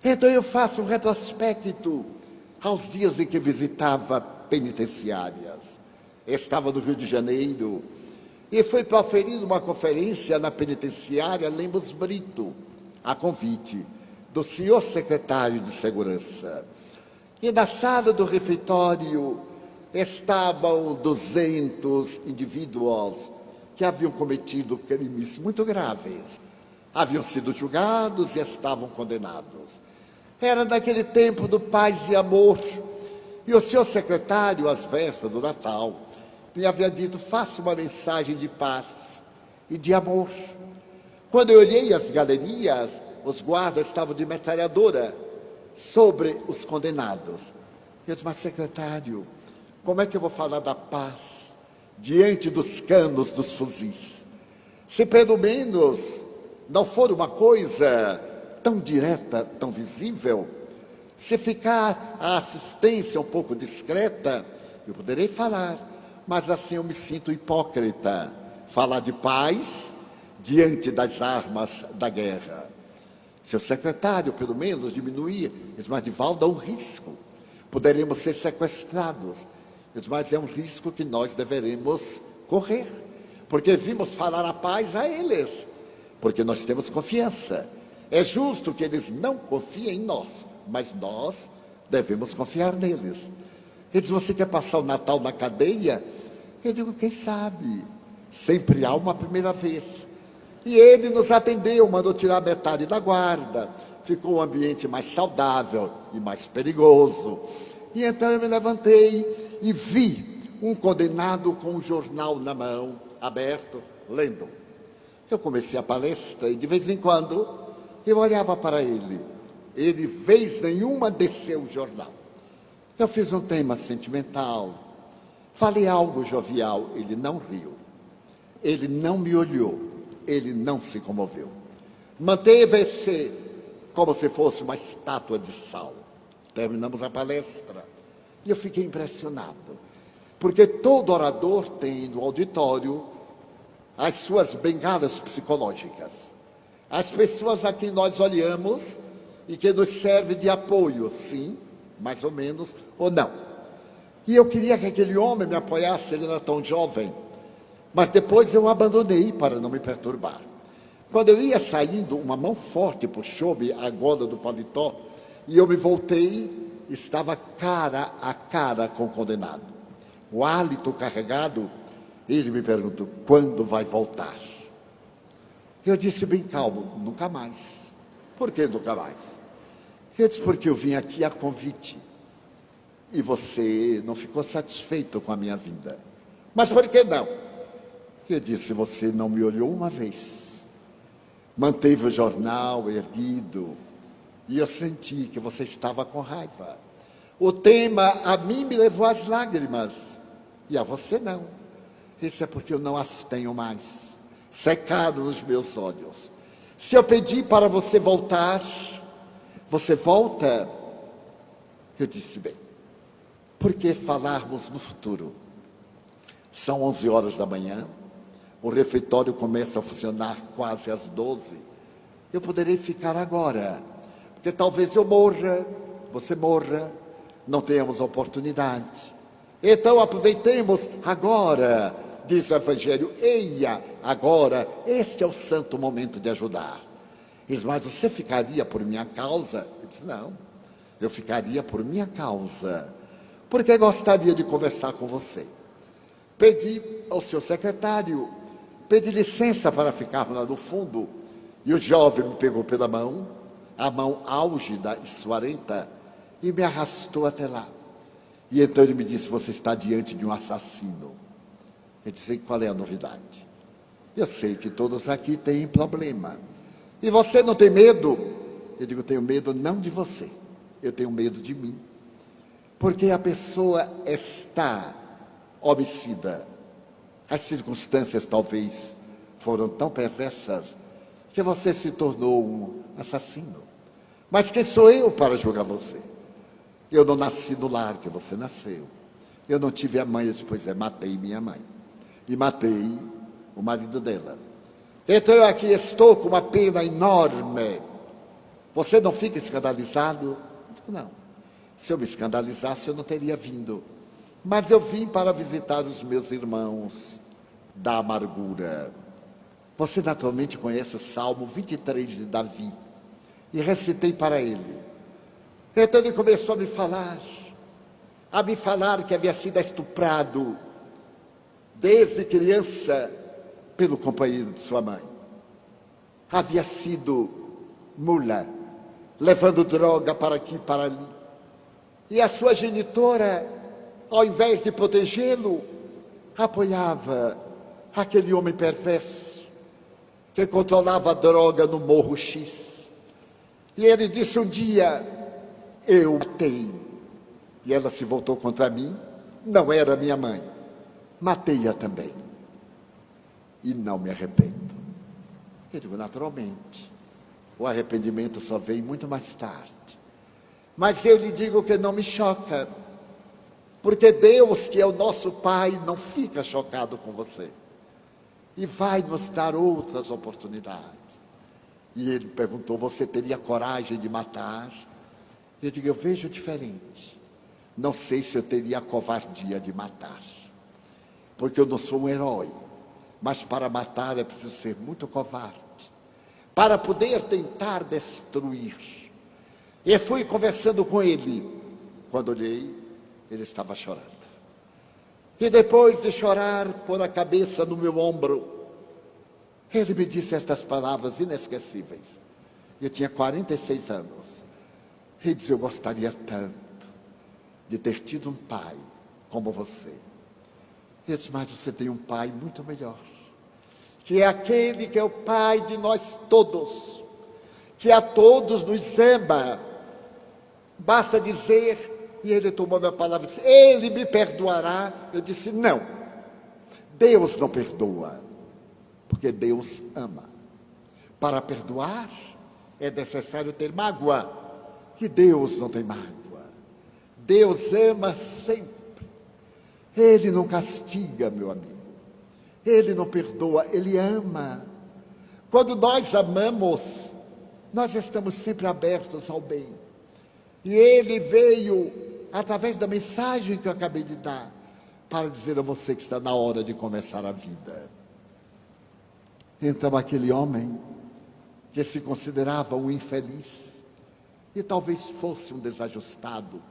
Então eu faço um retrospecto aos dias em que visitava penitenciárias. Estava no Rio de Janeiro e fui proferir uma conferência na penitenciária Lemos Brito, a convite do senhor secretário de Segurança. E na sala do refeitório estavam 200 indivíduos que haviam cometido crimes muito graves. Haviam sido julgados e estavam condenados. Era naquele tempo do paz e amor. E o senhor secretário, às vésperas do Natal, me havia dito: faça uma mensagem de paz e de amor. Quando eu olhei as galerias, os guardas estavam de metralhadora sobre os condenados. Eu disse: mas secretário, como é que eu vou falar da paz diante dos canos dos fuzis? Se pelo menos não for uma coisa tão direta, tão visível, se ficar a assistência um pouco discreta, eu poderei falar, mas assim eu me sinto hipócrita, falar de paz diante das armas da guerra. Seu secretário, pelo menos, diminuir, diz: mas Divaldo, há um risco, poderemos ser sequestrados. Diz: mas é um risco que nós deveremos correr, porque vimos falar a paz a eles, porque nós temos confiança. É justo que eles não confiem em nós, mas nós devemos confiar neles. Ele diz: você quer passar o Natal na cadeia? Eu digo: quem sabe? Sempre há uma primeira vez. E ele nos atendeu, mandou tirar metade da guarda. Ficou um ambiente mais saudável e mais perigoso. E então eu me levantei e vi um condenado com um jornal na mão, aberto, lendo. Eu comecei a palestra e de vez em quando eu olhava para ele. Ele, vez nenhuma, desceu o jornal. Eu fiz um tema sentimental, falei algo jovial. Ele não riu, ele não me olhou, ele não se comoveu. Manteve-se como se fosse uma estátua de sal. Terminamos a palestra e eu fiquei impressionado, porque todo orador tem no auditório as suas bengalas psicológicas. As pessoas a quem nós olhamos e que nos serve de apoio, sim, mais ou menos, ou não. E eu queria que aquele homem me apoiasse, ele era tão jovem, mas depois eu abandonei para não me perturbar. Quando eu ia saindo, uma mão forte puxou-me a gola do paletó e eu me voltei, estava cara a cara com o condenado. O hálito carregado, ele me perguntou: quando vai voltar? Eu disse bem calmo: nunca mais. Por que nunca mais? Eu disse: porque eu vim aqui a convite e você não ficou satisfeito com a minha vinda. Mas por que não? Eu disse: você não me olhou uma vez, manteve o jornal erguido e eu senti que você estava com raiva. O tema a mim me levou às lágrimas e a você não. Isso é porque eu não as tenho mais, secado nos meus olhos. Se eu pedir para você voltar, você volta? Eu disse: bem, por que falarmos no futuro? São 11 horas da manhã, o refeitório começa a funcionar quase às 12. Eu poderei ficar agora, porque talvez eu morra, você morra, não tenhamos oportunidade. Então aproveitemos agora, diz o Evangelho: eia, agora, este é o santo momento de ajudar. Diz: mas você ficaria por minha causa? Eu disse: não, eu ficaria por minha causa, porque gostaria de conversar com você. Pedi ao seu secretário, pedi licença para ficar lá no fundo, e o jovem me pegou pela mão, a mão álgida e suarenta, e me arrastou até lá. E então ele me disse: você está diante de um assassino. Eu disse: qual é a novidade? Eu sei que todos aqui têm problema. E você não tem medo? Eu digo: tenho medo não de você, eu tenho medo de mim. Porque a pessoa está homicida. As circunstâncias talvez foram tão perversas que você se tornou um assassino. Mas quem sou eu para julgar você? Eu não nasci no lar que você nasceu. Eu não tive a mãe. Eu disse: pois é, matei minha mãe. E matei o marido dela. Então eu aqui estou com uma pena enorme. Você não fica escandalizado? Não. Se eu me escandalizasse, eu não teria vindo. Mas eu vim para visitar os meus irmãos da amargura. Você naturalmente conhece o Salmo 23 de Davi. E recitei para ele. Então ele começou a me falar que havia sido estuprado desde criança pelo companheiro de sua mãe. Havia sido mula, levando droga para aqui e para ali. E a sua genitora, ao invés de protegê-lo, apoiava aquele homem perverso que controlava a droga no Morro X. E ele disse um dia, eu matei. E ela se voltou contra mim, não era minha mãe. Matei-a também. E não me arrependo. Eu digo, naturalmente, o arrependimento só vem muito mais tarde. Mas eu lhe digo que não me choca, porque Deus, que é o nosso Pai, não fica chocado com você. E vai nos dar outras oportunidades. E ele perguntou, você teria coragem de matar? Eu digo, eu vejo diferente. Não sei se eu teria a covardia de matar. Porque eu não sou um herói. Mas para matar é preciso ser muito covarde. Para poder tentar destruir. E fui conversando com ele. Quando olhei, ele estava chorando. E depois de chorar, pôr a cabeça no meu ombro, ele me disse estas palavras inesquecíveis. Eu tinha 46 anos. Ele disse, eu gostaria tanto de ter tido um pai como você. Eu disse, mas você tem um pai muito melhor. Que é aquele que é o pai de nós todos. Que a todos nos ama. Basta dizer, e ele tomou minha palavra e disse, ele me perdoará. Eu disse, não. Deus não perdoa. Porque Deus ama. Para perdoar, é necessário ter mágoa. E Deus não tem mágoa. Deus ama sempre. Ele não castiga, meu amigo. Ele não perdoa, Ele ama. Quando nós amamos, nós estamos sempre abertos ao bem. E Ele veio, através da mensagem que eu acabei de dar, para dizer a você que está na hora de começar a vida. Então aquele homem, que se considerava um infeliz, e talvez fosse um desajustado,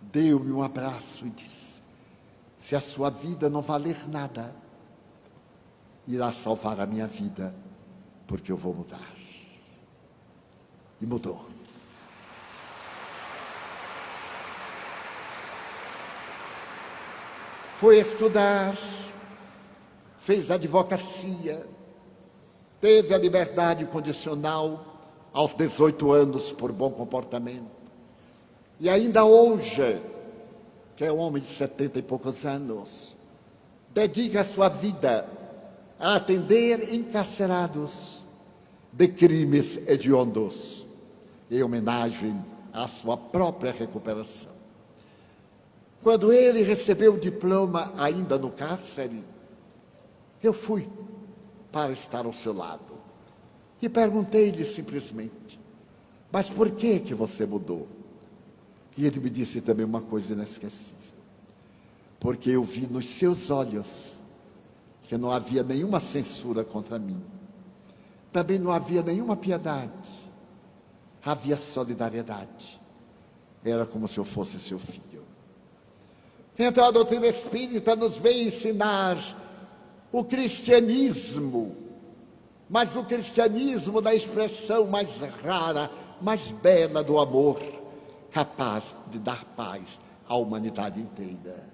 deu-me um abraço e disse, se a sua vida não valer nada, irá salvar a minha vida, porque eu vou mudar. E mudou. Foi estudar, fez advocacia, teve a liberdade condicional aos 18 anos por bom comportamento. E ainda hoje, que é um homem de 70 e poucos anos, dedica a sua vida a atender encarcerados de crimes hediondos, em homenagem à sua própria recuperação. Quando ele recebeu o diploma ainda no cárcere, eu fui para estar ao seu lado e perguntei-lhe simplesmente, mas por que você mudou? E ele me disse também uma coisa inesquecível, porque eu vi nos seus olhos que não havia nenhuma censura contra mim, também não havia nenhuma piedade, havia solidariedade, era como se eu fosse seu filho. Então a doutrina espírita nos vem ensinar o cristianismo, mas o cristianismo na expressão mais rara, mais bela do amor, capaz de dar paz à humanidade inteira.